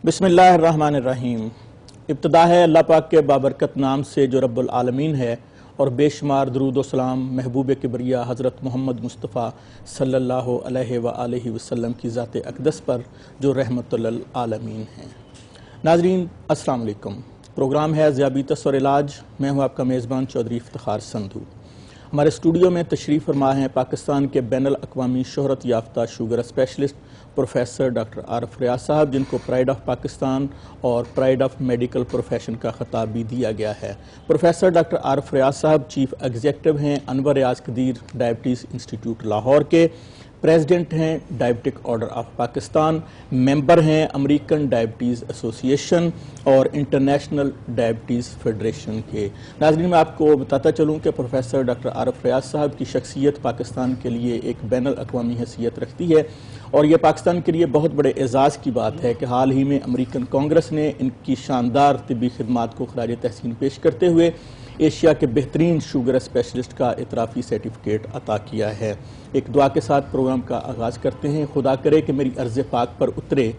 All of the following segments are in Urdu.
بسم اللہ الرحمن الرحیم۔ ابتدا ہے اللہ پاک کے بابرکت نام سے جو رب العالمین ہے، اور بے شمار درود و سلام محبوب کبریہ حضرت محمد مصطفیٰ صلی اللہ علیہ وآلہ وسلم کی ذات اقدس پر جو رحمت للعالمین ہیں۔ ناظرین السلام علیکم۔ پروگرام ہے ذیابیطس اور علاج۔ میں ہوں آپ کا میزبان چودھری افتخار سندھو۔ ہمارے اسٹوڈیو میں تشریف فرما ہیں پاکستان کے بین الاقوامی شہرت یافتہ شوگر اسپیشلسٹ پروفیسر ڈاکٹر عارف ریاض صاحب، جن کو پرائڈ آف پاکستان اور پرائڈ آف میڈیکل پروفیشن کا خطاب بھی دیا گیا ہے۔ پروفیسر ڈاکٹر عارف ریاض صاحب چیف ایگزیکٹو ہیں انور ریاض قدیر ڈائبٹیز انسٹیٹیوٹ لاہور کے، پریزیڈنٹ ہیں ڈائبٹک آرڈر آف پاکستان، ممبر ہیں امریکن ڈائبٹیز ایسوسی ایشن اور انٹرنیشنل ڈائبٹیز فیڈریشن کے۔ ناظرین، میں آپ کو بتاتا چلوں کہ پروفیسر ڈاکٹر عارف ریاض صاحب کی شخصیت پاکستان کے لیے ایک بین الاقوامی حیثیت رکھتی ہے، اور یہ پاکستان کے لیے بہت بڑے اعزاز کی بات ہے کہ حال ہی میں امریکن کانگریس نے ان کی شاندار طبی خدمات کو خراج تحسین پیش کرتے ہوئے ایشیا کے بہترین شوگر اسپیشلسٹ کا اعترافی سرٹیفکیٹ عطا کیا ہے۔ ایک دعا کے ساتھ پروگرام کا آغاز کرتے ہیں۔ خدا کرے کہ میری عرض پاک پر اترے،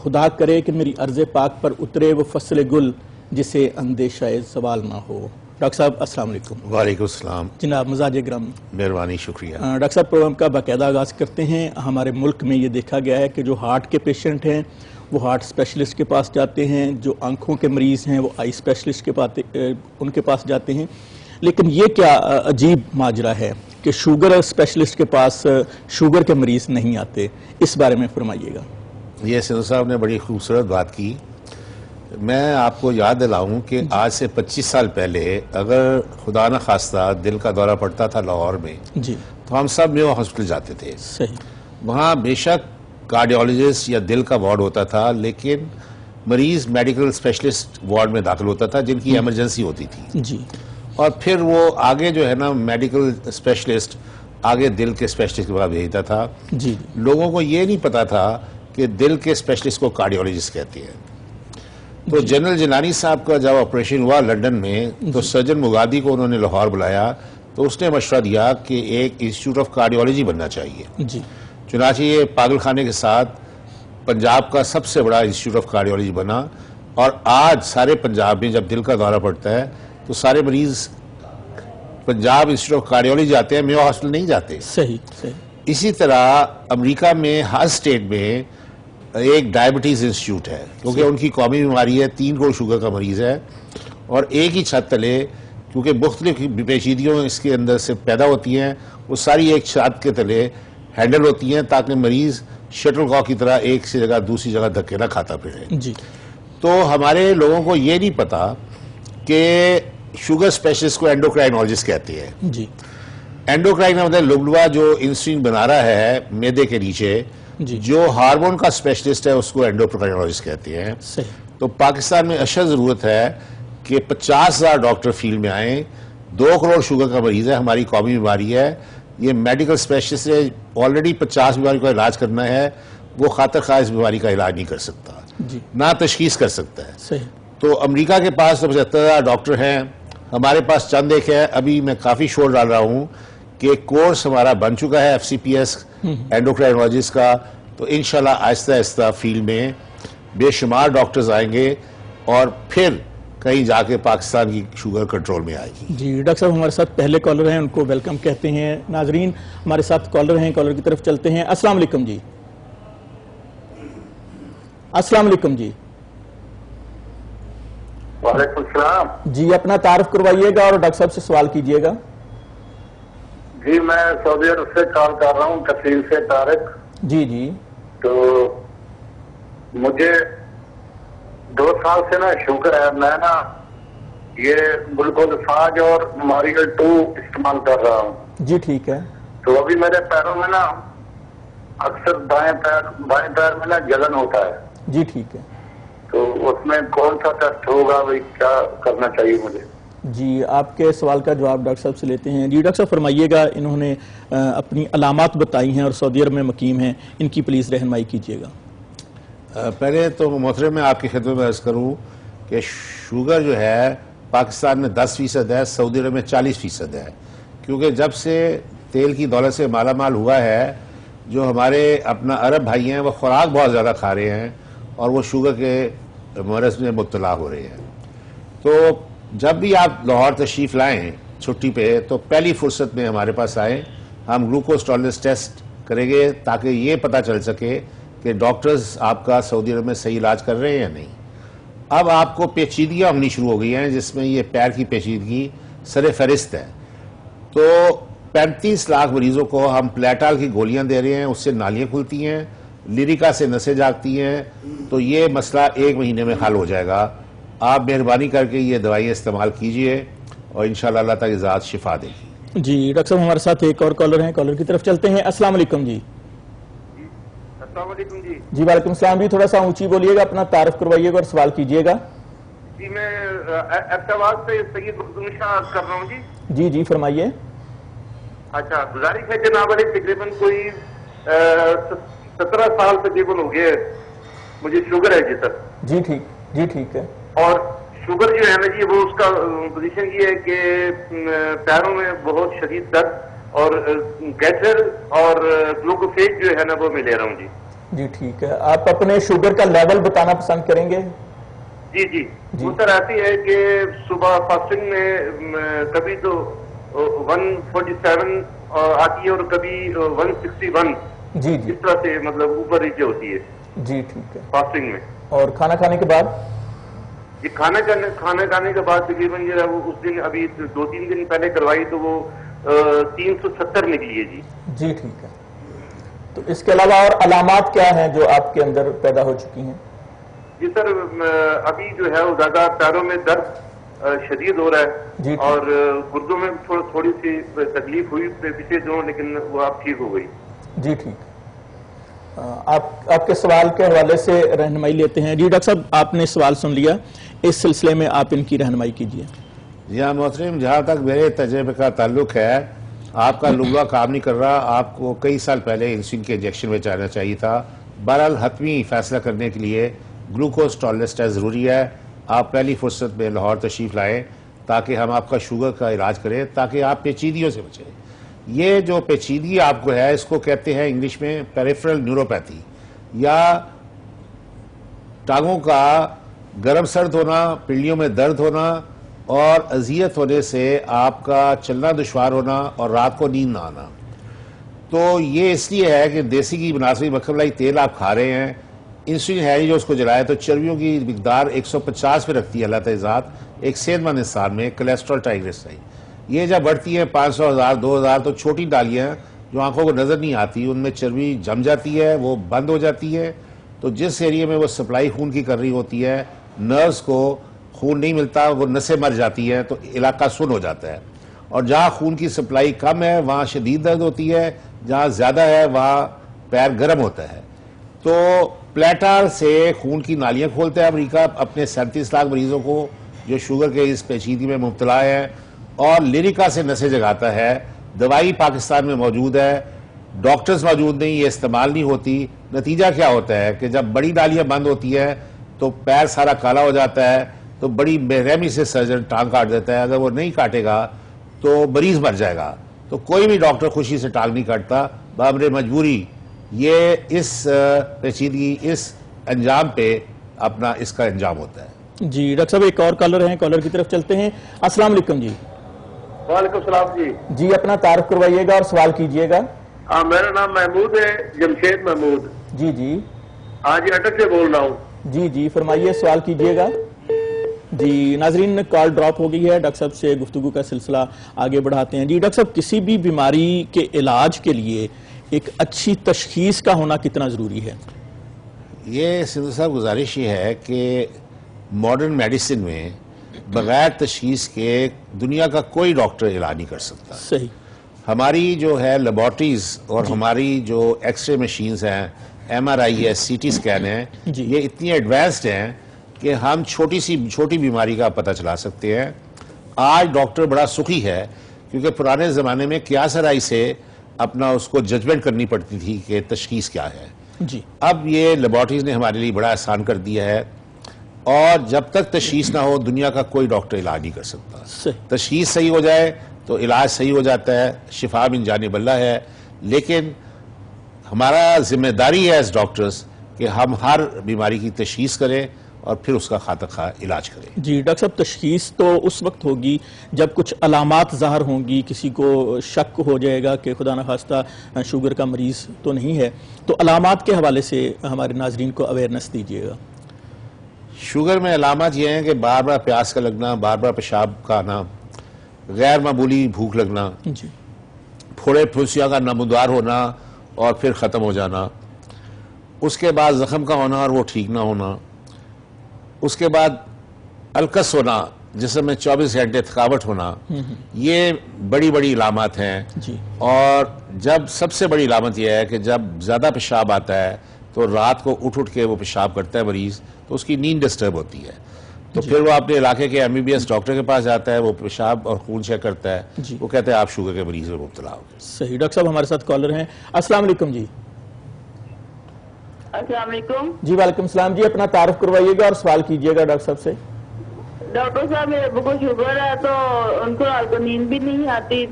خدا کرے کہ میری عرض پاک پر اترے وہ فصل گل جسے اندیشہ زوال نہ ہو۔ ڈاکٹر صاحب السلام علیکم۔ وعلیکم السلام جناب مزاج گرم، مہربانی، شکریہ۔ ڈاکٹر صاحب پروگرام کا باقاعدہ آغاز کرتے ہیں۔ ہمارے ملک میں یہ دیکھا گیا ہے کہ جو ہارٹ کے پیشنٹ ہیں وہ ہارٹ اسپیشلسٹ کے پاس جاتے ہیں، جو آنکھوں کے مریض ہیں وہ آئی اسپیشلسٹ کے ان کے پاس جاتے ہیں، لیکن یہ کیا عجیب ماجرا ہے کہ شوگر اسپیشلسٹ کے پاس شوگر کے مریض نہیں آتے؟ اس بارے میں فرمائیے گا۔ یہ سندھو صاحب نے بڑی خوبصورت بات کی۔ میں آپ کو یاد دلاؤں کہ آج سے 25 سال پہلے اگر خدا نہ خواستہ دل کا دورہ پڑتا تھا لاہور میں جی تو ہم سب میو ہاسپٹل جاتے تھے۔ صحیح۔ وہاں بے شک کارڈیولوجسٹ یا دل کا وارڈ ہوتا تھا، لیکن مریض میڈیکل اسپیشلسٹ وارڈ میں داخل ہوتا تھا جن کی ایمرجنسی ہوتی تھی، جی، اور پھر وہ آگے جو ہے نا میڈیکل اسپیشلسٹ آگے دل کے اسپیشلسٹ کے پاس بھیجتا تھا۔ جی، لوگوں کو یہ نہیں پتا تھا کہ دل کے اسپیشلسٹ کو کارڈیولوجسٹ کہتے ہیں۔ تو جنرل جیلانی صاحب کا جب آپریشن ہوا لنڈن میں تو سرجن مغادی کو انہوں نے لاہور بلایا، تو اس نے مشورہ دیا کہ ایک انسٹیٹیوٹ آف کارڈیولوجی بننا چاہیے۔ جی، چنانچہ یہ پاگل خانے کے ساتھ پنجاب کا سب سے بڑا انسٹیٹیوٹ آف کارڈیولوجی بنا، اور آج سارے پنجاب میں جب دل کا دورہ پڑتا ہے تو سارے مریض پنجاب انسٹیٹیوٹ آف کارڈیولوجی جاتے ہیں، میو ہاسپٹل نہیں جاتے۔ صحیح صحیح۔ اسی طرح امریکہ میں ہر اسٹیٹ میں ایک ڈائبٹیز انسٹیٹیوٹ ہے، کیونکہ ان کی قومی بیماری ہے، 3 کروڑ شوگر کا مریض ہے، اور ایک ہی چھت تلے کیونکہ مختلف پیچیدگیوں اس کے اندر سے پیدا ہوتی ہیں، وہ ساری ایک چھت کے تلے ہینڈل ہوتی ہیں تاکہ مریض شٹل کاک کی طرح ایک سے جگہ دوسری جگہ دھکے نہ کھاتا پھرے۔ جی، تو ہمارے لوگوں کو یہ نہیں پتا کہ شوگر اسپیشلسٹ کو اینڈوکرائنالوجسٹ کہتے ہیں۔ جی، اینڈوکرائن مطلب لبلوا جو انسولین بنا رہا ہے معدے کے نیچے، جی، جو ہارمون کا اسپیشلسٹ ہے اس کو اینڈوکرائنالوجسٹ کہتے ہیں۔ صحیح۔ تو پاکستان میں اشد ضرورت ہے کہ 50,000 ڈاکٹر فیلڈ میں آئیں۔ 2 کروڑ شوگر کا مریض ہے، ہماری قومی بیماری ہے، یہ میڈیکل اسپیشلسٹ ہے، آلریڈی 50 بیماری کا علاج کرنا ہے، وہ خاطر خواہ اس بیماری کا علاج نہیں کر سکتا، جی، نہ تشخیص کر سکتا ہے۔ صحیح۔ تو امریکہ کے پاس تو 75,000 ڈاکٹر ہیں، ہمارے پاس چند ایک ہے۔ ابھی میں کافی شور ڈال رہا ہوں کہ ایک کورس ہمارا بن چکا ہے FCPS اینڈوکرائنالوجسٹ کا، تو انشاءاللہ آہستہ آہستہ فیلڈ میں بے شمار ڈاکٹرز آئیں گے، اور پھر کہیں جا کے پاکستان کی شوگر کنٹرول میں آئے گی۔ جی ڈاکٹر صاحب، ہمارے ساتھ پہلے کالر ہیں، ان کو ویلکم کہتے ہیں۔ ناظرین ہمارے ساتھ کالر ہیں، کالر کی طرف چلتے ہیں۔ السلام علیکم جی۔ السلام علیکم جی۔ وعلیکم السلام جی، اپنا تعارف کروائیے گا اور ڈاکٹر صاحب سے سوال کیجیے گا۔ جی، میں سعودی عرب سے کال کر رہا ہوں، کثیر سے طارق۔ جی جی۔ تو مجھے 2 سال سے نا شوگر ہے، میں نا یہ گلوکوز اور ماریل 2 استعمال کر رہا ہوں۔ جی ٹھیک ہے۔ تو ابھی میرے پیروں میں نا اکثر بائیں پیر میں نا جلن ہوتا ہے۔ جی ٹھیک ہے۔ تو اس میں کون سا ٹیسٹ ہوگا، بھائی کیا کرنا چاہیے مجھے؟ جی، آپ کے سوال کا جواب ڈاکٹر صاحب سے لیتے ہیں۔ جی ڈاکٹر صاحب فرمائیے گا، انہوں نے اپنی علامات بتائی ہیں اور سعودی عرب میں مقیم ہیں، ان کی پلیز رہنمائی کیجیے گا۔ پہلے تو محترم میں آپ کی خدمت میں عرض کروں کہ شوگر جو ہے پاکستان میں 10% ہے، سعودی عرب میں 40% ہے، کیونکہ جب سے تیل کی دولت سے مالا مال ہوا ہے، جو ہمارے اپنا عرب بھائی ہیں وہ خوراک بہت زیادہ کھا رہے ہیں، اور وہ شوگر کے مرض میں مبتلا ہو رہے ہیں. تو جب بھی آپ لاہور تشریف لائیں چھٹی پہ تو پہلی فرصت میں ہمارے پاس آئیں, ہم گلوکوز ٹالرنس ٹیسٹ کریں گے تاکہ یہ پتہ چل سکے کہ ڈاکٹرز آپ کا سعودی عرب میں صحیح علاج کر رہے ہیں یا نہیں. اب آپ کو پیچیدگیاں ہونی شروع ہو گئی ہیں جس میں یہ پیر کی پیچیدگی سر فہرست ہے. تو 35 لاکھ مریضوں کو ہم پلیٹال کی گولیاں دے رہے ہیں, اس سے نالیاں کھلتی ہیں, لیریکا سے نسیں جاگتی ہیں. تو یہ مسئلہ 1 مہینے میں حل ہو جائے گا. آپ مہربانی کر کے یہ دوائیں استعمال کیجئے اور انشاءاللہ اللہ تعالی ذات شفا دے گی. جی ڈاکٹر صاحب ہمارے ساتھ ایک اور کالر ہیں, کالر کی طرف چلتے ہیں. السلام علیکم. جی السلام علیکم. جی وعلیکم السلام. جی تھوڑا سا اونچی بولیے گا, اپنا تعارف کروائیے گا اور سوال کیجیے گا. جی میں احتواز سے سید مخدوم شاہ کر رہا ہوں. جی جی فرمائیے. اچھا گزارش ہے جناب علی, تقریباً کوئی 17 سال تقریباً ہو گئے مجھے شوگر ہے جی سر. جی ٹھیک ہے. اور شوگر جو ہے نا جی وہ اس کا پوزیشن یہ ہے کہ پیروں میں بہت شدید درد اور گیسر اور گلوکوفیج جو ہے نا وہ میں لے رہا ہوں. جی ٹھیک ہے. آپ اپنے شوگر کا لیول بتانا پسند کریں گے؟ جی وہ سر ایسی ہے کہ صبح فاسٹنگ میں کبھی تو 147 آتی ہے اور کبھی 161. جی اس طرح سے مطلب اوپر نیچے ہوتی ہے. جی ٹھیک ہے. فاسٹنگ میں. اور کھانا کھانے کے بعد؟ یہ کھانا کھانے کے بعد تقریباً جو ہے وہ اس دن ابھی 2-3 دن پہلے کروائی تو وہ 370 نکلی ہے. جی ٹھیک ہے. تو اس کے علاوہ اور علامات کیا ہیں جو آپ کے اندر پیدا ہو چکی ہیں؟ جی سر ابھی جو ہے وہ زیادہ پیروں میں درد شدید ہو رہا ہے. جی اور گردوں میں تھوڑی سی تکلیف ہوئی پچھلے دنوں, لیکن وہ اب ٹھیک ہو گئی. جی ٹھیک. آپ کے سوال کے حوالے سے رہنمائی لیتے ہیں. جی ڈاکٹر صاحب آپ نے سوال سن لیا, اس سلسلے میں آپ ان کی رہنمائی کیجیے. جی ہاں محترم, جہاں تک میرے تجربے کا تعلق ہے آپ کا لغوہ کام نہیں کر رہا, آپ کو کئی سال پہلے انسولین کے انجیکشن میں جانا چاہیے تھا. بہرحال حتمی فیصلہ کرنے کے لیے گلوکوز ٹالرنس ٹیسٹ ضروری ہے. آپ پہلی فرصت میں لاہور تشریف لائیں تاکہ ہم آپ کا شوگر کا علاج کریں تاکہ آپ پیچیدگیوں سے بچیں. یہ جو پیچیدگی آپ کو ہے اس کو کہتے ہیں انگلش میں پیریفرل نیوروپیتھی, یا ٹانگوں کا گرم سرد ہونا, پنڈلیوں میں درد ہونا اور اذیت ہونے سے آپ کا چلنا دشوار ہونا اور رات کو نیند نہ آنا. تو یہ اس لیے ہے کہ دیسی کی مناسبی مکھن تیل آپ کھا رہے ہیں. انسولین ہے جو اس کو جلائے تو چربیوں کی مقدار 150 پہ رکھتی ہے اللہ تعالی ذات ایک صحت مند انسان میں. کولیسٹرول ٹرائیگلیسیرائی یہ جب بڑھتی ہے 500 1000 2000 تو چھوٹی ڈالیاں جو آنکھوں کو نظر نہیں آتی ان میں چربی جم جاتی ہے, وہ بند ہو جاتی ہے. تو جس ایریے میں وہ سپلائی خون کی کر رہی ہوتی ہے, نروز کو خون نہیں ملتا, وہ نسیں مر جاتی ہیں تو علاقہ سن ہو جاتا ہے. اور جہاں خون کی سپلائی کم ہے وہاں شدید درد ہوتی ہے, جہاں زیادہ ہے وہاں پیر گرم ہوتا ہے. تو پلیٹال سے خون کی نالیاں کھولتا ہے امریکہ اپنے 37 لاکھ مریضوں کو جو شوگر کے اس پیچیدگی میں مبتلا ہے, اور لیریکا سے نسیں جگاتا ہے. دوائی پاکستان میں موجود ہے, ڈاکٹرز موجود نہیں, یہ استعمال نہیں ہوتی. نتیجہ کیا ہوتا ہے کہ جب بڑی نالیاں بند ہوتی ہے تو پیر سارا کالا ہو جاتا ہے, تو بڑی بے رحمی سے سرجن ٹانگ کاٹ دیتا ہے. اگر وہ نہیں کاٹے گا تو مریض مر جائے گا. تو کوئی بھی ڈاکٹر خوشی سے ٹانگ نہیں کاٹتا, بامر مجبوری یہ اس پیچیدگی اس انجام پہ اپنا اس کا انجام ہوتا ہے. جی ڈاکٹر صاحب ایک اور کالر ہیں, کالر کی طرف چلتے ہیں. السلام علیکم. جی وعلیکم السلام. جی اپنا تعارف کروائیے گا اور سوال کیجیے گا. میرا نام محمود ہے, جمشید محمود. جی ہاں جی اٹک سے بول رہا ہوں. جی فرمائیے, سوال کیجیے گا. جی ناظرین کال ڈراپ ہو گئی ہے, ڈاکٹر صاحب سے گفتگو کا سلسلہ آگے بڑھاتے ہیں. جی ڈاکٹر صاحب کسی بھی بیماری کے علاج کے لیے ایک اچھی تشخیص کا ہونا کتنا ضروری ہے؟ یہ سندھ صاحب گزارش یہ ہے کہ ماڈرن میڈیسن میں بغیر تشخیص کے دنیا کا کوئی ڈاکٹر علاج نہیں کر سکتا. صحیح. ہماری جو ہے لیبارٹریز اور ہماری جو ایکس رے مشینز ہیں, ایم آر آئی ہے, سی ٹی سکین ہے, یہ اتنی ایڈوانسڈ ہیں کہ ہم چھوٹی بیماری کا پتہ چلا سکتے ہیں. آج ڈاکٹر بڑا سخی ہے کیونکہ پرانے زمانے میں قیاس آرائی سے اپنا اس کو ججمنٹ کرنی پڑتی تھی کہ تشخیص کیا ہے. اب یہ لیبارٹریز نے ہمارے لیے بڑا آسان کر دیا ہے, اور جب تک تشخیص نہ ہو دنیا کا کوئی ڈاکٹر علاج نہیں کر سکتا. تشخیص صحیح ہو جائے تو علاج صحیح ہو جاتا ہے, شفا من جانب اللہ ہے. لیکن ہمارا ذمہ داری ہے ایز ڈاکٹرز کہ ہم ہر بیماری کی تشخیص کریں اور پھر اس کا خاطر خواہ علاج کریں۔ جی ڈاکٹر صاحب، تشخیص تو اس وقت ہوگی جب کچھ علامات ظاہر ہوں گی، کسی کو شک ہو جائے گا کہ خدا نخواستہ شوگر کا مریض تو نہیں ہے، تو علامات کے حوالے سے ہمارے ناظرین کو اویئرنس دیجیے گا۔ شوگر میں علامات یہ ہیں کہ بار بار پیاس کا لگنا، بار بار پیشاب کا آنا، غیر معمولی بھوک لگنا، جی، پھوڑے پھنسیاں کا نمودار ہونا اور پھر ختم ہو جانا، اس کے بعد زخم کا ہونا اور وہ ٹھیک نہ ہونا، اس کے بعد الکس ہونا، جسم میں 24 گھنٹے تھکاوٹ ہونا، یہ بڑی بڑی علامات ہیں۔ جی، اور جب سب سے بڑی علامت یہ ہے کہ جب زیادہ پیشاب آتا ہے تو رات کو اٹھ کے وہ پیشاب کرتا ہے مریض، تو اس کی نیند ڈسٹرب ہوتی ہے، تو پھر وہ اپنے علاقے کے MBBS ڈاکٹر کے پاس جاتا ہے، وہ پیشاب اور خون چیک کرتا ہے، جی، وہ کہتے ہیں آپ شوگر کے مریض میں مبتلا ہو گئے۔ صحیح۔ ڈاکٹر صاحب ہمارے ساتھ کالر ہیں، السلام علیکم۔ جی السلام علیکم۔ جی وعلیکم السلام جی، اپنا تعارف کروائیے گا اور سوال کیجیے گا ڈاکٹر صاحب سے۔ ڈاکٹر صاحب میرے ابو کو شوگر ہے تو ان کو رات کو نیند بھی نہیں آتی،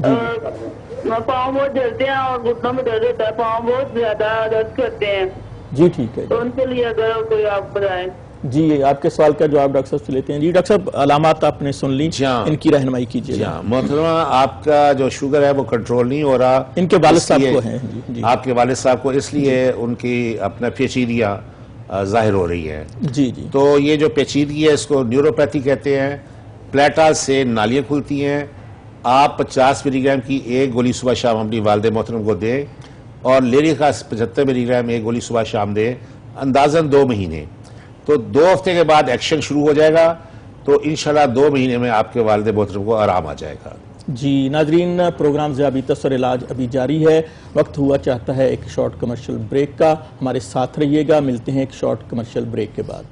پاؤں بہت جلتے ہیں اور گھٹنوں میں درد ہوتا ہے، پاؤں بہت زیادہ درد کرتے ہیں، جی ٹھیک ہے تو ان کے لیے اگر کوئی آپ بتائیں۔ جی، آپ کے سوال کا جواب ڈاکٹر صاحب سے لیتے ہیں۔ جی ڈاکٹر صاحب، علامات آپ نے سن لی، جہاں ان کی رہنمائی کیجیے گا۔ محترمہ، آپ کا جو شوگر ہے وہ کنٹرول نہیں ہو رہا، ان کے والد صاحب کو ہیں۔ جی، آپ کے والد صاحب کو، اس لیے ان کی اپنا پیچیدگیاں ظاہر ہو رہی ہیں۔ جی جی، تو یہ جو پیچیدگی ہے اس کو نیوروپیتھی کہتے ہیں۔ پلیٹا سے نالیاں کھلتی ہیں۔ آپ 50 ملی گرام کی ایک گولی صبح شام اپنی والد محترم کو دیں اور لیریکا 75 ملی گرام ایک گولی صبح شام دیں، اندازاً 2 مہینے، تو 2 ہفتے کے بعد ایکشن شروع ہو جائے گا، تو انشاءاللہ 2 مہینے میں آپ کے والد محترم کو آرام آ جائے گا۔ جی ناظرین، پروگرام ذیابیطس اور علاج ابھی جاری ہے، وقت ہوا چاہتا ہے ایک شارٹ کمرشل بریک کا، ہمارے ساتھ رہیے گا، ملتے ہیں ایک شارٹ کمرشل بریک کے بعد۔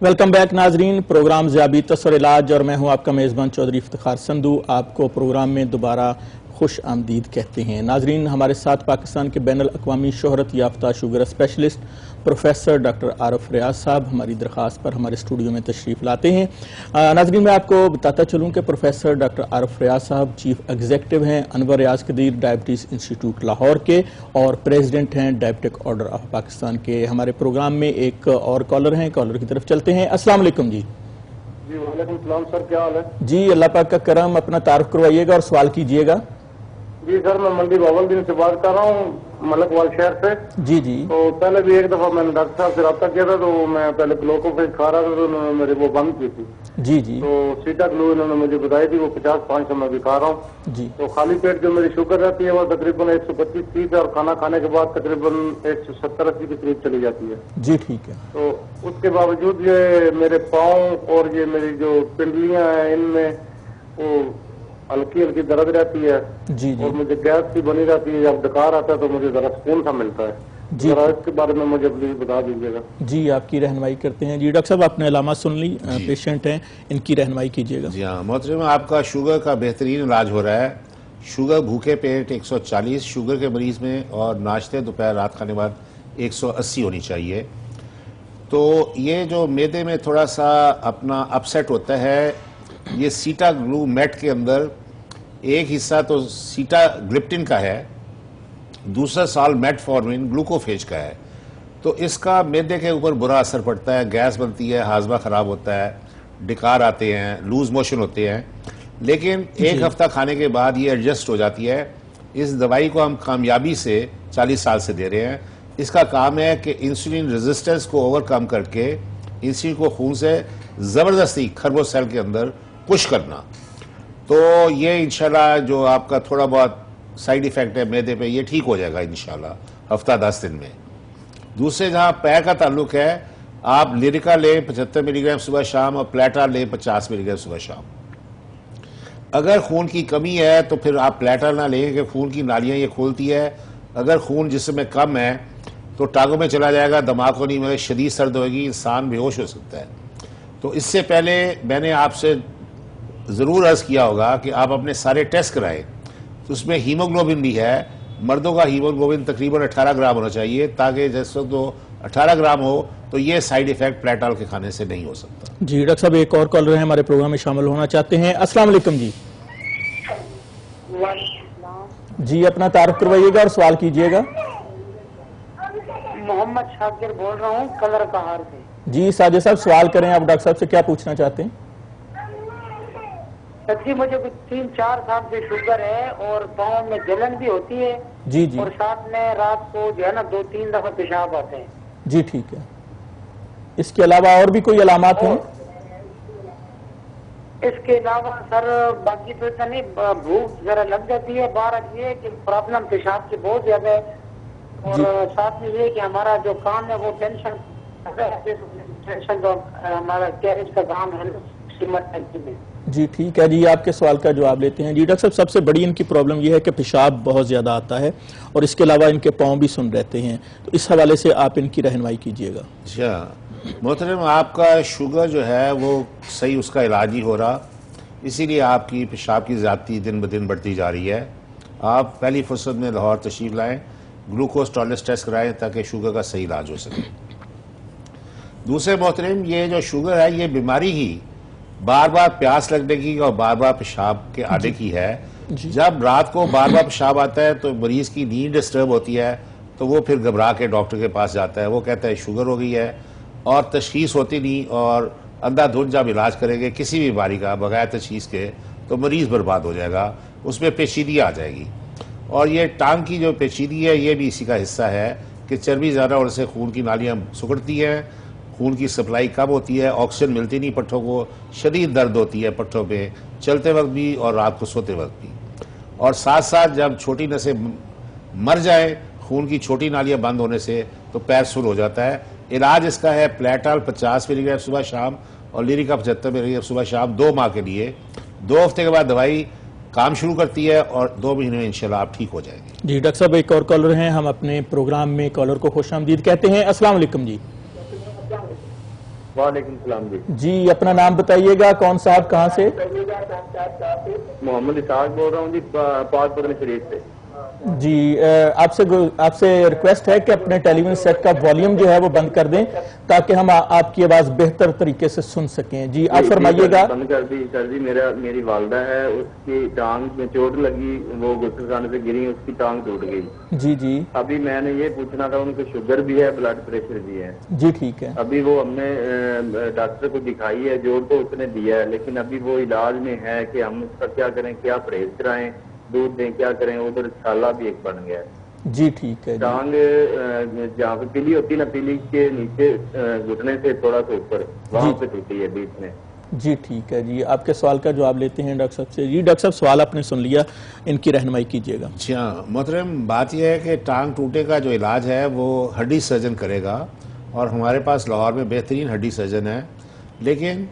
ویلکم بیک ناظرین، پروگرام ذیابیطس اور علاج، اور میں ہوں آپ کا میزبان چودھری افتخار سندھو، آپ کو پروگرام میں دوبارہ خوش آمدید کہتے ہیں۔ ناظرین، ہمارے ساتھ پاکستان کے بین الاقوامی شہرت یافتہ شوگر اسپیشلسٹ پروفیسر ڈاکٹر عارف ریاض صاحب ہماری درخواست پر ہمارے اسٹوڈیو میں تشریف لاتے ہیں۔ ناظرین، میں آپ کو بتاتا چلوں کہ پروفیسر ڈاکٹر عارف ریاض صاحب چیف ایگزیکٹو ہیں انور ریاض قدیر ڈائبٹیز انسٹیٹیوٹ لاہور کے، اور پریزیڈنٹ ہیں ڈائبٹک آرڈر آف پاکستان کے۔ ہمارے پروگرام میں ایک اور کالر ہیں، کالر کی طرف چلتے ہیں۔ السلام علیکم جی۔ جی وعلیکم السلام سر، کیا حال ہے؟ جی اللہ پاک کا کرم، اپنا تعارف کروائیے گا اور سوال کیجیے گا۔ جی سر، میں منڈی باول سے بات کر رہا ہوں، ملک وال شہر سے۔ جی جی، تو پہلے بھی ایک دفعہ میں نے ڈاکٹر صاحب سے رابطہ کیا تھا، تو میں پہلے گلوکوفیز کھا رہا تھا تو انہوں نے میرے وہ بند کی تھی، جی جی، تو سیٹا گلو انہوں نے مجھے بتائی تھی، وہ 50-500 میں بھی کھا رہا ہوں۔ جی تو خالی پیٹ جو میری شوگر رہتی ہے وہ تقریباً 125-30 ہے، اور کھانا کھانے کے بعد تقریباً 170-80 کے قریب چلی جاتی ہے۔ جی ٹھیک ہے۔ تو اس کے باوجود یہ میرے پاؤں اور یہ میری جو پنڈلیاں ہیں ان میں وہ ہلکی ہلکی درد رہتی ہے، جی جی اور مجھے گیس بھی بنی رہتی ہے، جب ڈکار آتا ہے تو مجھے ذرا سکون سا ملتا ہے۔ جی ذرا اس کے بارے میں مجھے پلیز بتا دیجیے گا۔ جی، آپ کی رہنمائی کرتے ہیں۔ جی ڈاکٹر صاحب، آپ نے علامات سن لی، پیشنٹ ہیں، ان کی رہنمائی کیجیے گا۔ جی ہاں محترم، آپ کا شوگر کا بہترین علاج ہو رہا ہے۔ شوگر بھوکے پیٹ 140 شوگر کے مریض میں، اور ناشتے دوپہر رات کھانے بعد 180 ہونی چاہیے۔ تو یہ جو معدے میں تھوڑا سا اپنا اپسیٹ ہوتا ہے، یہ سیٹا گلو میٹ کے اندر ایک حصہ تو سیٹا گلپٹن کا ہے، دوسرا سال میٹ فارمین گلوکوفیج کا ہے، تو اس کا معدے کے اوپر برا اثر پڑتا ہے، گیس بنتی ہے، ہاضمہ خراب ہوتا ہے، ڈکار آتے ہیں، لوز موشن ہوتے ہیں، لیکن ایک ہفتہ کھانے کے بعد یہ ایڈجسٹ ہو جاتی ہے۔ اس دوائی کو ہم کامیابی سے 40 سال سے دے رہے ہیں۔ اس کا کام ہے کہ انسولین ریزسٹنس کو اوور کم کر کے انسولین کو خون سے زبردستی خربو سیل کے اندر پش کرنا۔ تو یہ انشاءاللہ جو آپ کا تھوڑا بہت سائیڈ ایفیکٹ ہے معدے پہ، یہ ٹھیک ہو جائے گا انشاءاللہ ہفتہ 10 دن میں۔ دوسرے جہاں پیر کا تعلق ہے، آپ لیریکا لیں 75 ملی گرام صبح شام، اور پلیٹا لیں 50 ملی گرام صبح شام۔ اگر خون کی کمی ہے تو پھر آپ پلیٹا نہ لیں کہ خون کی نالیاں یہ کھولتی ہے۔ اگر خون جسم میں کم ہے تو ٹانگوں میں چلا جائے گا، دماغ کو نہیں ملے، شدید سرد ہوگی، انسان بے ہوش ہو سکتا ہے۔ تو اس سے پہلے میں نے آپ سے ضرور عرض کیا ہوگا کہ آپ اپنے سارے ٹیسٹ کرائیں، تو اس میں ہیموگلوبن بھی ہے. مردوں کا ہیموگلوبن تقریباً 18 گرام ہونا چاہیے تاکہ جیسے تو 18 گرام ہو تو یہ سائیڈ ایفیکٹ پلیٹال کے کھانے سے نہیں ہو سکتا. جی ڈاکٹر صاحب ایک اور کالر ہیں ہمارے پروگرام میں شامل ہونا چاہتے ہیں. السلام علیکم جی. جی اپنا تعارف کروائیے گا اور سوال کیجیے گا. محمد شاکر بول رہا ہوں کلر کہار سے. جی ساجد صاحب سوال کریں, آپ ڈاکٹر صاحب سے کیا پوچھنا چاہتے ہیں؟ جی مجھے کچھ 3-4 سال سے شوگر ہے اور پاؤں میں جلن بھی ہوتی ہے. جی جی. اور ساتھ میں رات کو جو ہے نا 2-3 دفعہ پیشاب آتے ہیں. جی ٹھیک ہے. اس کے علاوہ اور بھی کوئی علامات ہیں؟ اس کے علاوہ سر باقی تو اتنا نہیں, بھوک ذرا لگ جاتی ہے. بار یہ کہ پرابلم پیشاب کی بہت زیادہ ہے. اور ساتھ میں یہ کہ ہمارا جو کام ہے وہ ٹینشن تو ہمارا کیریج کا کام ہے. جی ٹھیک ہے جی, آپ کے سوال کا جواب لیتے ہیں. جی ڈاکٹر صاحب سب سے بڑی ان کی پرابلم یہ ہے کہ پیشاب بہت زیادہ آتا ہے اور اس کے علاوہ ان کے پاؤں بھی سن رہتے ہیں, تو اس حوالے سے آپ ان کی رہنمائی کیجیے گا. اچھا محترم, آپ کا شوگر جو ہے وہ صحیح اس کا علاج نہیں ہو رہا, اسی لیے آپ کی پیشاب کی زیادتی دن بدن بڑھتی جا رہی ہے. آپ پہلی فرصت میں لاہور تشریف لائیں, گلوکوز ٹالرنس ٹیسٹ کرائیں تاکہ شوگر کا صحیح علاج ہو سکے. دوسرے محترم, یہ جو شوگر ہے یہ بیماری ہی بار بار پیاس لگنے کی اور بار بار پیشاب کے آنے کی ہے. جب رات کو بار بار پیشاب آتا ہے تو مریض کی نیند ڈسٹرب ہوتی ہے, تو وہ پھر گھبرا کے ڈاکٹر کے پاس جاتا ہے. وہ کہتا ہے شوگر ہو گئی ہے اور تشخیص ہوتی نہیں, اور اندھا دھند جب علاج کریں گے کسی بھی بیماری کا بغیر تشخیص کے تو مریض برباد ہو جائے گا, اس میں پیچیدگی آ جائے گی. اور یہ ٹانگ کی جو پیچیدگی ہے یہ بھی اسی کا حصہ ہے کہ چربی زیادہ ہونے سے خون کی نالیاں سکڑتی ہیں, خون کی سپلائی کم ہوتی ہے, آکسیجن ملتی نہیں پٹھوں کو, شدید درد ہوتی ہے پٹھوں پہ چلتے وقت بھی اور رات کو سوتے وقت بھی. اور ساتھ ساتھ جب چھوٹی نسیں مر جائیں خون کی چھوٹی نالیاں بند ہونے سے تو پیر سن ہو جاتا ہے. علاج اس کا ہے پلیٹال 50 ملی گرام صبح شام اور لیریکا 75 ملی گرام صبح شام 2 ماہ کے لیے. 2 ہفتے کے بعد دوائی کام شروع کرتی ہے اور 2 مہینے میں انشاءاللہ آپ ٹھیک ہو جائیں گے. جی ڈاکٹر صاحب ایک اور کالر ہیں, ہم اپنے پروگرام میں کالر کو خوش آمدید کہتے ہیں. السلام علیکم جی. وعلیکم السلام جی. جی اپنا نام بتائیے گا, کون صاحب کہاں سے؟ محمد اسحاق بول رہا ہوں جی, پاک پتن شریف سے. جی آپ سے ریکویسٹ ہے کہ اپنے ٹیلی ویژن سیٹ کا والیوم جو ہے وہ بند کر دیں تاکہ ہم آپ کی آواز بہتر طریقے سے سن سکیں. جی آپ فرمائیے گا. بند کر دی سر جی. میری والدہ ہے, اس کی ٹانگ میں چوٹ لگی, وہ غسل خانے سے گری, اس کی ٹانگ ٹوٹ گئی. جی جی. ابھی میں نے یہ پوچھنا تھا, ان کو شوگر بھی ہے, بلڈ پریشر بھی ہے. جی ٹھیک ہے. ابھی وہ ہم نے ڈاکٹر کو دکھائی ہے, جوڑ تو اس نے دیا ہے, لیکن ابھی وہ علاج میں ہے کہ ہم اس کا کیا کریں, کیا پرہیز کرائیں, دودھ دیں, کیا کریں. ادھر چھالا بھی ایک بن گیا ہے. جی ٹھیک ہے. ٹانگ جہاں پہ پیلی ہوتی نا, پیلی کے نیچے گھٹنے سے تھوڑا سا اوپر وہاں پہ ٹوٹی ہے بیچ میں. جی ٹھیک ہے جی, آپ کے سوال کا جواب لیتے ہیں ڈاکٹر صاحب سے. جی ڈاکٹر صاحب سوال آپ نے سن لیا, ان کی رہنمائی کیجیے گا. جی ہاں محترم, بات یہ ہے کہ ٹانگ ٹوٹے کا جو علاج ہے وہ ہڈی سرجن کرے گا, اور ہمارے پاس لاہور میں بہترین ہڈی سرجن ہے. لیکن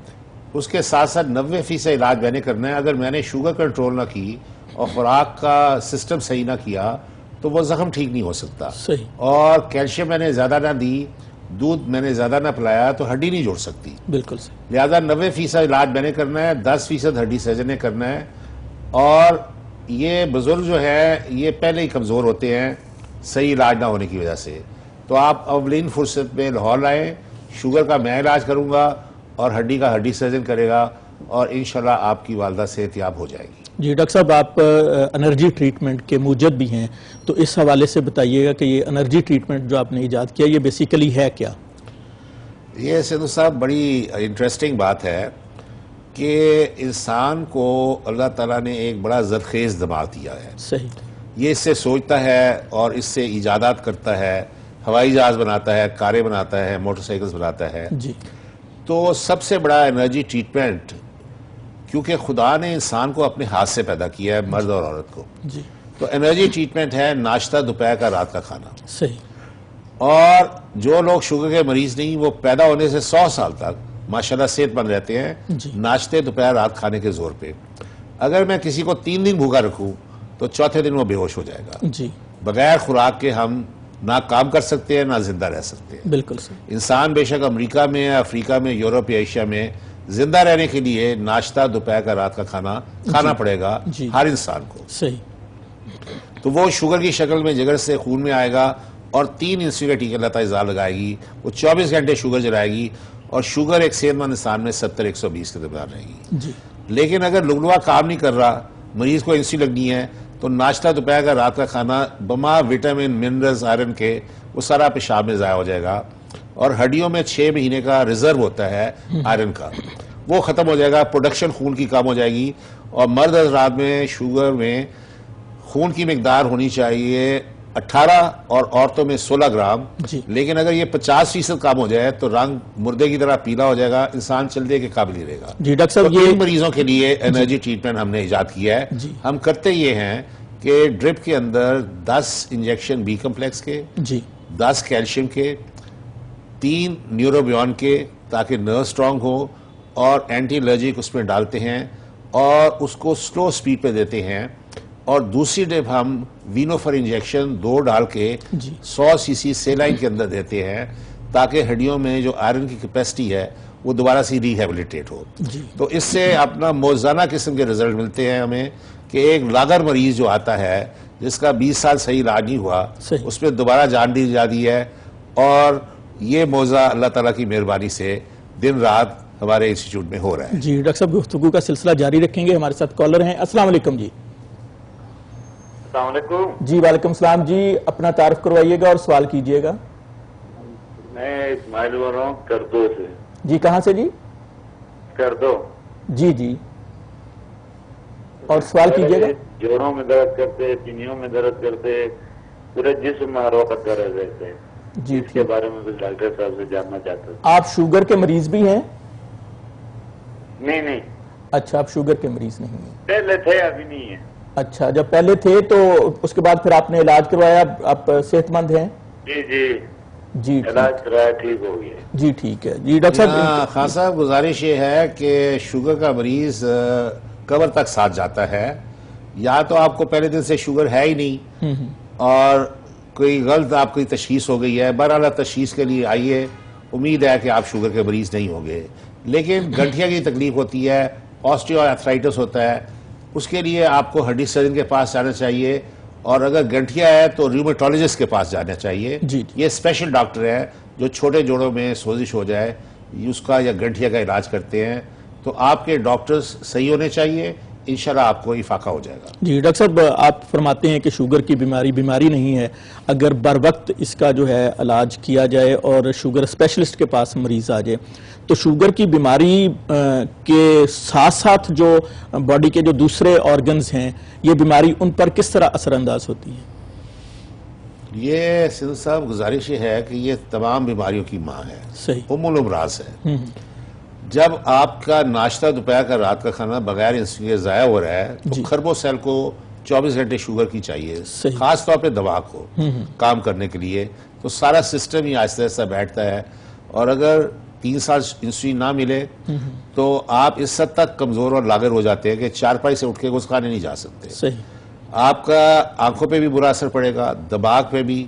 اس کے ساتھ ساتھ 90% علاج میں نے کرنا ہے. اگر میں نے شوگر کنٹرول نہ کی اور خوراک کا سسٹم صحیح نہ کیا تو وہ زخم ٹھیک نہیں ہو سکتا. صحیح. اور کیلشیم میں نے زیادہ نہ دی, دودھ میں نے زیادہ نہ پلایا تو ہڈی نہیں جوڑ سکتی. بالکل صحیح. لہذا 90% علاج میں نے کرنا ہے, 10% ہڈی سرجن نے کرنا ہے. اور یہ بزرگ جو ہے یہ پہلے ہی کمزور ہوتے ہیں صحیح علاج نہ ہونے کی وجہ سے. تو آپ اولین فرصت میں لاہور لائیں, شوگر کا میں علاج کروں گا اور ہڈی کا ہڈی سرجن کرے گا, اور انشاءاللہ آپ کی والدہ صحتیاب ہو جائے گی. جی ڈاکٹر صاحب آپ انرجی ٹریٹمنٹ کے موجد بھی ہیں, تو اس حوالے سے بتائیے گا کہ یہ انرجی ٹریٹمنٹ جو آپ نے ایجاد کیا یہ بیسیکلی ہے کیا؟ یہ سیدو صاحب بڑی انٹرسٹنگ بات ہے کہ انسان کو اللہ تعالیٰ نے ایک بڑا زرخیز دماغ دیا ہے. صحیح. یہ اس سے سوچتا ہے اور اس سے ایجادات کرتا ہے, ہوائی جہاز بناتا ہے, کاریں بناتا ہے, موٹر سائیکلز بناتا ہے. جی. تو سب سے بڑا انرجی ٹریٹمنٹ, کیونکہ خدا نے انسان کو اپنے ہاتھ سے پیدا کیا ہے, مرد اور عورت کو. جی. تو انرجی ٹریٹمنٹ ہے ناشتہ, دوپہر کا, رات کا کھانا. صحیح. اور جو لوگ شوگر کے مریض نہیں, وہ پیدا ہونے سے 100 سال تک ماشاءاللہ صحت مند رہتے ہیں ناشتے, دوپہر, رات کھانے کے زور پہ. اگر میں کسی کو 3 دن بھوکا رکھوں تو چوتھے دن وہ بے ہوش ہو جائے گا. جی. بغیر خوراک کے ہم نہ کام کر سکتے ہیں نہ زندہ رہ سکتے ہیں. بالکل صحیح. انسان بے شک امریکہ میں, افریقہ میں, یورپ یا ایشیا میں زندہ رہنے کے لیے ناشتہ, دوپہر کا, رات کا کھانا کھانا پڑے گا ہر انسان کو. صحیح. تو وہ شوگر کی شکل میں جگر سے خون میں آئے گا اور 3 انسولین کا ٹیکہ اللہ تعالیٰ اضافہ لگائے گی، وہ 24 گھنٹے شوگر جلائے گی اور شوگر ایک صحت مند انسان میں 70-120 کے درمیان رہے گی. جی لیکن اگر لگلوا کام نہیں کر رہا، مریض کو انسولین لگنی ہے، تو ناشتہ دوپہر کا رات کا کھانا بما وٹامن منرلز آئرن کے وہ سارا پیشاب میں ضائع ہو جائے گا، اور ہڈیوں میں 6 مہینے کا ریزرو ہوتا ہے آئرن کا، وہ ختم ہو جائے گا، پروڈکشن خون کی کم ہو جائے گی. اور مرد حضرات میں شوگر میں خون کی مقدار ہونی چاہیے 18 اور عورتوں میں 16 گرام. جی. لیکن اگر یہ 50% کم ہو جائے تو رنگ مردے کی طرح پیلا ہو جائے گا، انسان چلنے کے قابل نہیں رہے گا. جی ڈاکٹر صاحب، تو یہ ان مریضوں کے لیے انرجی ٹریٹمنٹ ہم نے ایجاد کیا ہے. جی. ہم کرتے یہ ہیں کہ ڈرپ کے اندر 10 انجیکشن بی کمپلیکس کے، جی 10 کیلشیم کے، 3 نیوروبیون کے تاکہ نرو سٹرونگ ہو، اور اینٹی الرجک اس میں ڈالتے ہیں اور اس کو سلو سپیڈ پہ دیتے ہیں. اور دوسری ڈرپ ہم وینوفر انجیکشن 2 ڈال کے 100 سی سی سیلائن کے اندر دیتے ہیں تاکہ ہڈیوں میں جو آئرن کی کیپیسٹی ہے وہ دوبارہ سے ریہیبلیٹیٹ ہو. تو اس سے اپنا موزانہ قسم کے رزلٹ ملتے ہیں ہمیں کہ ایک لاغر مریض جو آتا ہے جس کا 20 سال صحیح علاج نہیں ہوا، اس میں دوبارہ جان دی جاتی ہے. اور یہ موضوع اللہ تعالیٰ کی مہربانی سے دن رات ہمارے انسٹیٹیوٹ میں ہو رہا ہے. جی ڈاکٹر صاحب، گفتگو کا سلسلہ جاری رکھیں گے. ہمارے ساتھ کالر ہیں. السلام علیکم. جی السلام علیکم. جی وعلیکم السلام. جی اپنا تعارف کروائیے گا اور سوال کیجئے گا. میں اسماعیل بول رہا ہوں کردو سے. جی کہاں سے؟ جی کردو. جی جی اور سوال کیجئے گا. جوڑوں میں درد کرتے، پینیوں میں درد کرتے، پورے جسم میں ہر وقت درد رہتے. جی اس کے بارے میں بھی ڈاکٹر صاحب سے جاننا چاہتا ہوں. آپ شوگر کے مریض بھی ہیں؟ نہیں. اچھا، آپ شوگر کے مریض نہیں ہیں. پہلے تھے، ابھی نہیں ہے. اچھا، جب پہلے تھے تو اس کے بعد پھر آپ نے علاج کروایا، آپ صحت مند ہیں؟ جی علاج کرایا، ٹھیک ہو گیا. جی ٹھیک ہے. جی ڈاکٹر صاحب، خان صاحب گزارش یہ ہے کہ شوگر کا مریض قبر تک ساتھ جاتا ہے. یا تو آپ کو پہلے دن سے شوگر ہے ہی نہیں اور کوئی غلط آپ کی تشخیص ہو گئی ہے. بہرحال تشخیص کے لیے آئیے، امید ہے کہ آپ شوگر کے مریض نہیں ہوں گے. لیکن گنٹھیا کی تکلیف ہوتی ہے، آسٹیو آرتھرائٹس ہوتا ہے، اس کے لیے آپ کو ہڈی سرجن کے پاس جانا چاہیے. اور اگر گنٹھیا ہے تو ریومیٹولوجسٹ کے پاس جانا چاہیے. یہ اسپیشل ڈاکٹر ہے جو چھوٹے جوڑوں میں سوزش ہو جائے اس کا یا گنٹھیا کا علاج کرتے ہیں. تو آپ کے ڈاکٹرز صحیح ہونے چاہیے، انشاءاللہ آپ کو افاقہ ہو جائے گا. جی ڈاکٹر صاحب، آپ فرماتے ہیں کہ شوگر کی بیماری نہیں ہے. اگر بر وقت اس کا جو ہے علاج کیا جائے اور شوگر اسپیشلسٹ کے پاس مریض آ جائے تو شوگر کی بیماری کے ساتھ ساتھ جو باڈی کے جو دوسرے آرگنز ہیں، یہ بیماری ان پر کس طرح اثر انداز ہوتی ہے؟ یہ سندھ صاحب گزارش ہے کہ یہ تمام بیماریوں کی ماں ہے، صحیح، ام الامراض ہے. جب آپ کا ناشتہ دوپہر کا رات کا کھانا بغیر انسولین ضائع ہو رہا ہے تو خربو سیل کو 24 گھنٹے شوگر کی چاہیے، خاص طور پہ دوا کو کام کرنے کے لیے. تو سارا سسٹم ہی آہستہ آہستہ بیٹھتا ہے. اور اگر 3 سال انسولین نہ ملے تو آپ اس حد تک کمزور اور لاغر ہو جاتے ہیں کہ چارپائی سے اٹھ کے گوشت کھانے نہیں جا سکتے. صحیح. آپ کا آنکھوں پہ بھی برا اثر پڑے گا، دماغ پہ بھی.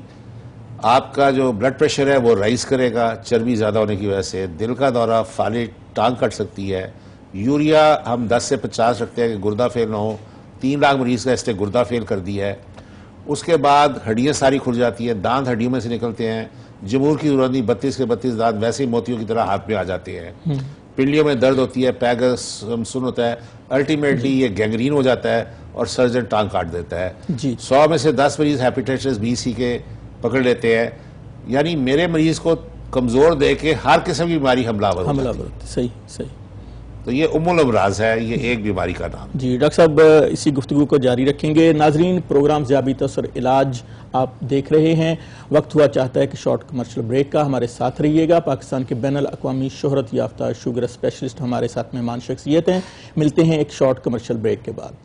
آپ کا جو بلڈ پریشر ہے وہ رائز کرے گا چربی زیادہ ہونے کی وجہ سے. دل کا دورہ، فالج، ٹانگ کٹ سکتی ہے. یوریا ہم 10 سے 50 رکھتے ہیں کہ گردہ فیل نہ ہو. 3 لاکھ مریض کا اس نے گردہ فیل کر دیا ہے. اس کے بعد ہڈیاں ساری کھل جاتی ہیں، دانت ہڈیوں میں سے نکلتے ہیں. جمہور کی ضرورت نہیں، 32 کے 32 دانت ویسے ہی موتیوں کی طرح ہاتھ میں آ جاتے ہیں. پنڈلیوں میں درد ہوتی ہے، پیگس سن ہوتا ہے. الٹیمیٹلی یہ گینگرین ہو جاتا ہے اور سرجن ٹانگ کاٹ دیتا ہے. 100 میں سے 10 مریض ہیپیٹائٹس بی سی کے پکڑ لیتے ہیں. یعنی میرے مریض کو کمزور دے کے ہر قسم کی بیماری حملہ آور. صحیح. تو یہ ام الامراض ہے، یہ ایک بیماری کا نام. جی ڈاکٹر صاحب اسی گفتگو کو جاری رکھیں گے. ناظرین، پروگرام ذیابیطس اور علاج آپ دیکھ رہے ہیں. وقت ہوا چاہتا ہے کہ شارٹ کمرشل بریک کا. ہمارے ساتھ رہیے گا. پاکستان کے بین الاقوامی شہرت یافتہ شوگر اسپیشلسٹ ہمارے ساتھ مہمان شخصیت ہیں. ملتے ہیں ایک شارٹ کمرشل بریک کے بعد.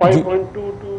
5.22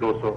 200।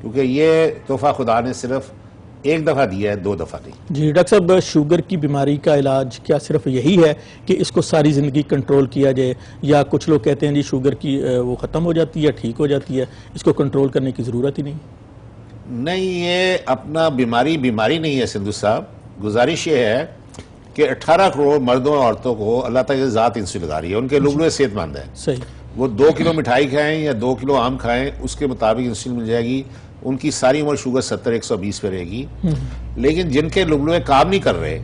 کیونکہ یہ تحفہ خدا نے صرف ایک دفعہ دیا ہے، 2 دفعہ نہیں۔ جی ڈاکٹر صاحب، شوگر کی بیماری کا علاج کیا صرف یہی ہے کہ اس کو ساری زندگی کنٹرول کیا جائے، یا کچھ لوگ کہتے ہیں جی شوگر کی وہ ختم ہو جاتی ہے، ٹھیک ہو جاتی ہے، اس کو کنٹرول کرنے کی ضرورت ہی نہیں؟ نہیں، یہ اپنا بیماری نہیں ہے سندھو صاحب۔ گزارش یہ ہے کہ 18 کروڑ مردوں اور عورتوں کو اللہ تعالیٰ کی ذات انسولین لگا رہی ہے، ان کے لوگلوے صحت مند ہیں۔ صحیح۔ وہ 2 کلو مٹھائی کھائیں یا 2 کلو آم کھائیں، اس کے مطابق انسولین مل جائے گی، ان کی ساری عمر شوگر 70-120 پہ رہے گی۔ لیکن جن کے لوگلوے کام نہیں کر رہے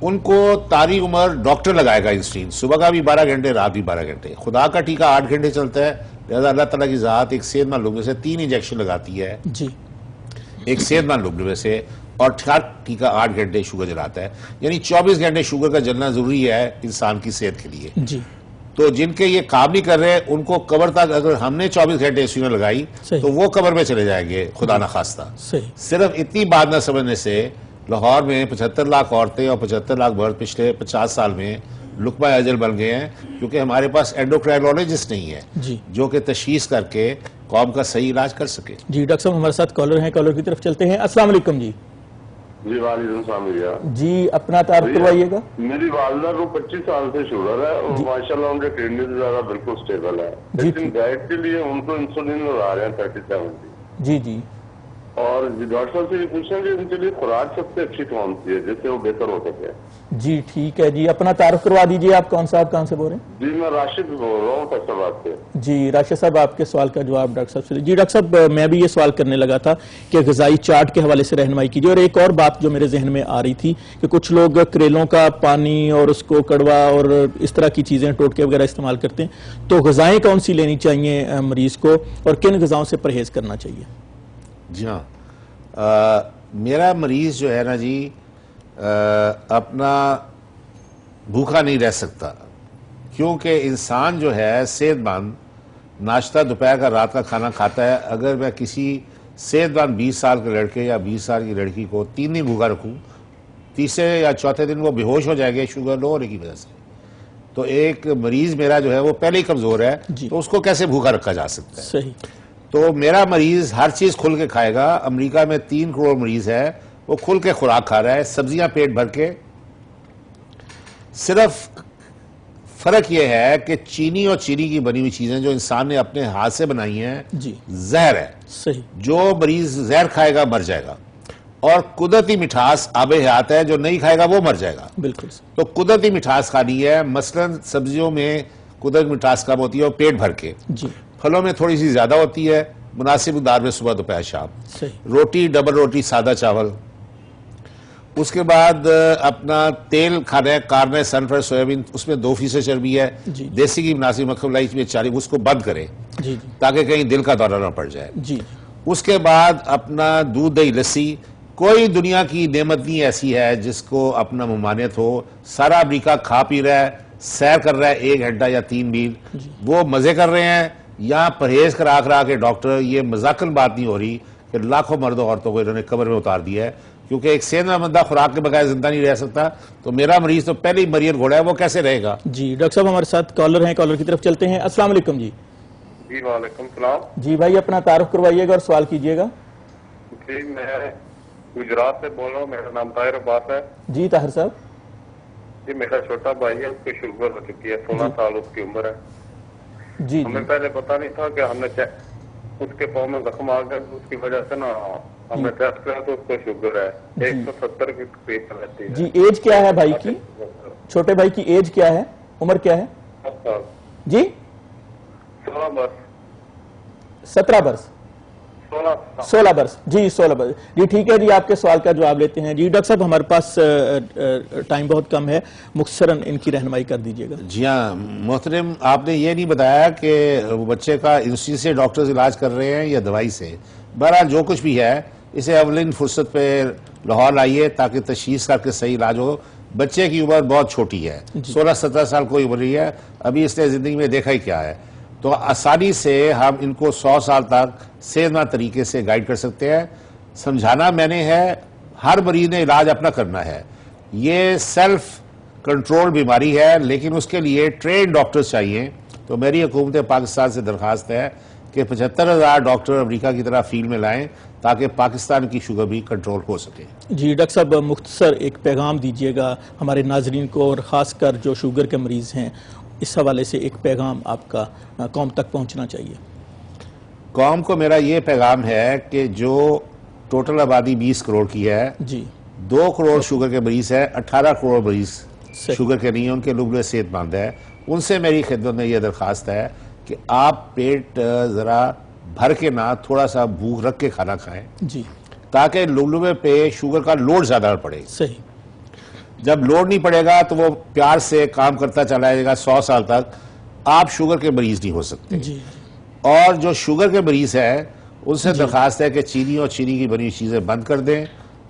ان کو تاری عمر ڈاکٹر لگائے گا انسولین، صبح کا بھی 12 گھنٹے، رات بھی 12 گھنٹے۔ خدا کا ٹیکہ 8 گھنٹے چلتا ہے، لہذا اللہ تعالیٰ کی ذات ایک صحت مند لوگلوے سے 3 انجیکشن لگاتی ہے، جی ایک صحت مند لوگلوے سے، اور ٹیکہ 8 گھنٹے شوگر جلاتا ہے، یعنی 24 گھنٹے شوگر کا جلنا ضروری ہے انسان کی صحت کے لیے۔ جی تو جن کے یہ کام نہیں کر رہے ان کو قبر تک اگر ہم نے 24 گھنٹے انسولین لگائی تو وہ قبر میں چلے جائیں گے، خدا نخواستہ۔ صحیح۔ صرف اتنی بات نہ سمجھنے سے لاہور میں 75 لاکھ عورتیں اور 75 لاکھ مرد پچھلے 50 سال میں لقمہ اجل بن گئے ہیں، کیونکہ ہمارے پاس اینڈوکرائنالوجسٹ نہیں ہے جی جو کہ تشخیص کر کے قوم کا صحیح علاج کر سکے۔ جی ڈاکٹر صاحب ہمارے ساتھ کالر ہیں، کالر کی طرف چلتے ہیں۔ السلام علیکم جی۔ جی وعلیکم السلام بھیا۔ جی اپنا تعارف کروائیے گا۔ میری والدہ کو 25 سال سے شوگر ہے اور ماشاءاللہ ان کے کڈنی وغیرہ بالکل سٹیبل ہے، لیکن ڈائٹ کے لیے ان کو انسولین لگا رہے ہیں 37 کی۔ جی جی اور ڈاکٹر صاحب سے یہ پوچھیں کہ ان کے لیے خوراک سب سے اچھی کون سی ہے جس سے وہ بہتر ہو سکے؟ جی ٹھیک ہے جی، اپنا تعارف کروا دیجیے، آپ کون صاحب کہاں سے بول رہے ہیں؟ جی میں راشد بول رہا ہوں فیصل آباد سے۔ جی راشد صاحب آپ کے سوال کا جواب ڈاکٹر صاحب سے۔ جی ڈاکٹر صاحب میں بھی یہ سوال کرنے لگا تھا کہ غذائی چارٹ کے حوالے سے رہنمائی کیجیے، اور ایک اور بات جو میرے ذہن میں آ رہی تھی کہ کچھ لوگ کریلوں کا پانی اور اس کو کڑوا اور اس طرح کی چیزیں ٹوٹکے وغیرہ استعمال کرتے ہیں، تو غذائیں کون سی لینی چاہیے مریض کو اور کن غذاؤں سے پرہیز کرنا چاہیے؟ جی ہاں، میرا مریض جو ہے نا جی اپنا بھوکا نہیں رہ سکتا، کیونکہ انسان جو ہے صحت مند ناشتہ دوپہر کا رات کا کھانا کھاتا ہے۔ اگر میں کسی صحت مند 20 سال کے لڑکے یا 20 سال کی لڑکی کو 3 دن بھوکا رکھوں، تیسرے یا چوتھے دن وہ بے ہوش ہو جائے گا شوگر لو ہونے کی وجہ سے، تو ایک مریض میرا جو ہے وہ پہلے ہی کمزور ہے، تو اس کو کیسے بھوکا رکھا جا سکتا ہے؟ صحیح۔ تو میرا مریض ہر چیز کھل کے کھائے گا۔ امریکہ میں 3 کروڑ مریض ہے، وہ کھل کے خوراک کھا رہا ہے، سبزیاں پیٹ بھر کے۔ صرف فرق یہ ہے کہ چینی اور چینی کی بنی ہوئی چیزیں جو انسان نے اپنے ہاتھ سے بنائی ہیں جی زہر ہے، صحیح۔ جو مریض زہر کھائے گا مر جائے گا، اور قدرتی مٹھاس آب حیات ہے، جو نہیں کھائے گا وہ مر جائے گا۔ بالکل۔ تو قدرتی مٹھاس کھانی ہے، مثلا سبزیوں میں قدرتی مٹھاس کم ہوتی ہے اور پیٹ بھر کے، جی پھلوں میں تھوڑی سی زیادہ ہوتی ہے، مناسب مقدار میں صبح دوپہر شام، صحیح۔ روٹی ڈبل روٹی سادہ چاول۔ اس کے بعد اپنا تیل کھانا ہے، کارن سنفلاور سویابین، اس میں 2% چربی ہے، جی دیسی کی مناسب مکھن ملائی میں 40، اس کو بند کریں جی جی تاکہ کہیں دل کا دورہ نہ پڑ جائے۔ جی اس کے بعد اپنا دودھ دہی لسی، کوئی دنیا کی نعمت نہیں ایسی ہے جس کو اپنا ممانعت ہو۔ سارا امریکہ کھا پی رہا ہے، سیر کر رہا ہے 1 گھنٹہ یا 3 میل، وہ مزے کر رہے ہیں۔ یہاں پرہیز کرا کے ڈاکٹر، یہ مذاکن بات نہیں ہو رہی کہ لاکھوں مرد و عورتوں کو انہوں نے قبر میں اتار دیا ہے، کیونکہ ایک صحت مند بندہ خوراک کے بغیر زندہ نہیں رہ سکتا۔ تو میرا مریض تو پہلے ہی مریر گھوڑا ہے، وہ کیسے رہے گا؟ جی ڈاکٹر صاحب ہمارے ساتھ کالر ہیں، کالر کی طرف چلتے ہیں۔ السلام علیکم جی۔ جی وعلیکم السلام۔ جی بھائی اپنا تعارف کروائیے گا اور سوال کیجیے گا۔ جی میں گجرات سے بول رہا ہوں، میرا نام طاہر عباس ہے۔ جی طاہر صاحب۔ جی میرا چھوٹا بھائی ہے، اس کو شوگر ہو چکی ہے، 16 سال اس کی عمر ہے۔ جی ہمیں پہلے پتا نہیں تھا کہ ہم نے اس کے پاؤں میں زخم آ گیا، اس کی وجہ سے نا ہم نے ٹیسٹ کیا تو اس کو شوگر ہے، 170 کی پیٹ رہتی ہے۔ جی ایج کیا ہے بھائی کی؟ چھوٹے بھائی کی ایج کیا ہے، عمر کیا ہے؟ 7 سال۔ جی 16 برس۔ 17 برس؟ 16 برس، جی 16 برس۔ جی ٹھیک ہے جی، آپ کے سوال کا جواب لیتے ہیں۔ جی ڈاکٹر صاحب ہمارے پاس ٹائم بہت کم ہے، مختصراً ان کی رہنمائی کر دیجیے گا۔ جی ہاں محترم، آپ نے یہ نہیں بتایا کہ وہ بچے کا انسولین سے ڈاکٹرز علاج کر رہے ہیں یا دوائی سے۔ بہرحال جو کچھ بھی ہے اسے اولین فرصت پہ لاہور لائیے تاکہ تشخیص کر کے صحیح علاج ہو۔ بچے کی عمر بہت چھوٹی ہے، 16-17 سال کوئی عمر نہیں ہے، ابھی اس نے زندگی میں دیکھا ہی کیا ہے، تو آسانی سے ہم ان کو 100 سال تک صحت مند طریقے سے گائیڈ کر سکتے ہیں۔ سمجھانا میں نے ہے، ہر مریض نے علاج اپنا کرنا ہے، یہ سیلف کنٹرول بیماری ہے، لیکن اس کے لیے ٹرین ڈاکٹرز چاہیے۔ تو میری حکومت پاکستان سے درخواست ہے کہ 75,000 ڈاکٹر امریکہ کی طرح فیلڈ میں لائیں تاکہ پاکستان کی شوگر بھی کنٹرول ہو سکے. جی ڈاکٹر صاحب مختصر ایک پیغام دیجئے گا ہمارے ناظرین کو، اور خاص کر جو شوگر کے مریض ہیں، اس حوالے سے ایک پیغام آپ کا قوم تک پہنچنا چاہیے. قوم کو میرا یہ پیغام ہے کہ جو ٹوٹل آبادی 20 کروڑ کی ہے، جی 2 کروڑ شوگر کے مریض ہیں، 18 کروڑ مریض شوگر کے نہیں ہیں، ان کے لوگ صحت مند ہے. ان سے میری خدمت میں یہ درخواست ہے کہ آپ پیٹ ذرا بھر کے نہ، تھوڑا سا بھوک رکھ کے کھانا کھائیں، جی تاکہ لوگوں پہ شوگر کا لوڈ زیادہ نہ پڑے. صحیح. جب لوڈ نہیں پڑے گا تو وہ پیار سے کام کرتا چلا جائے گا، 100 سال تک آپ شوگر کے مریض نہیں ہو سکتے. جی اور جو شوگر کے مریض ہیں ان سے درخواست ہے کہ چینی اور چینی کی بنی چیزیں بند کر دیں،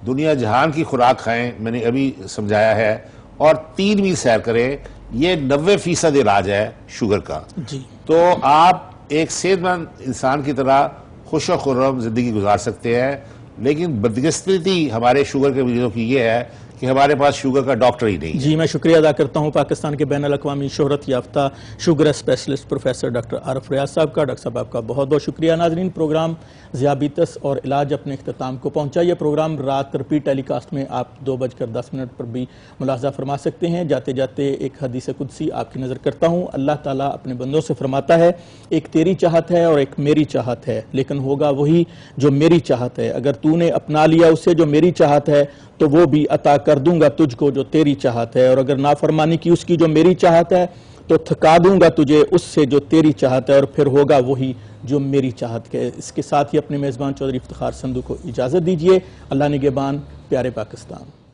دنیا جہان کی خوراک کھائیں، میں نے ابھی سمجھایا ہے، اور 3 میل سیر کریں. یہ 90% علاج ہے شوگر کا. جی تو آپ ایک صحت مند انسان کی طرح خوش و خرم زندگی گزار سکتے ہیں. لیکن بدقسمتی ہمارے شوگر کے مریضوں کی یہ ہے کہ ہمارے پاس شوگر کا ڈاکٹر ہی نہیں. جی میں شکریہ ادا کرتا ہوں پاکستان کے بین الاقوامی شہرت یافتہ شوگر اسپیشلسٹ پروفیسر ڈاکٹر عارف ریاض صاحب کا. ڈاکٹر صاحب آپ کا بہت بہت شکریہ. ناظرین پروگرام ذیابیطس اور علاج اپنے اختتام کو پہنچا. یہ پروگرام رات رپیٹ ٹیلی کاسٹ میں آپ 2:10 پر بھی ملاحظہ فرما سکتے ہیں. جاتے جاتے ایک حدیث قدسی آپ کی نظر کرتا ہوں. اللہ تعالیٰ اپنے بندوں سے فرماتا ہے ایک تیری چاہت ہے اور ایک میری چاہت ہے، لیکن ہوگا وہی جو میری چاہت ہے. اگر تو نے اپنا لیا اسے جو میری چاہت ہے تو وہ بھی عطا کر دوں گا تجھ کو جو تیری چاہت ہے، اور اگر نافرمانی کی اس کی جو میری چاہت ہے تو تھکا دوں گا تجھے اس سے جو تیری چاہت ہے، اور پھر ہوگا وہی جو میری چاہت ہے. اس کے ساتھ ہی اپنے میزبان چودھری افتخار سندھو کو اجازت دیجیے. اللہ نگہبان. پیارے پاکستان.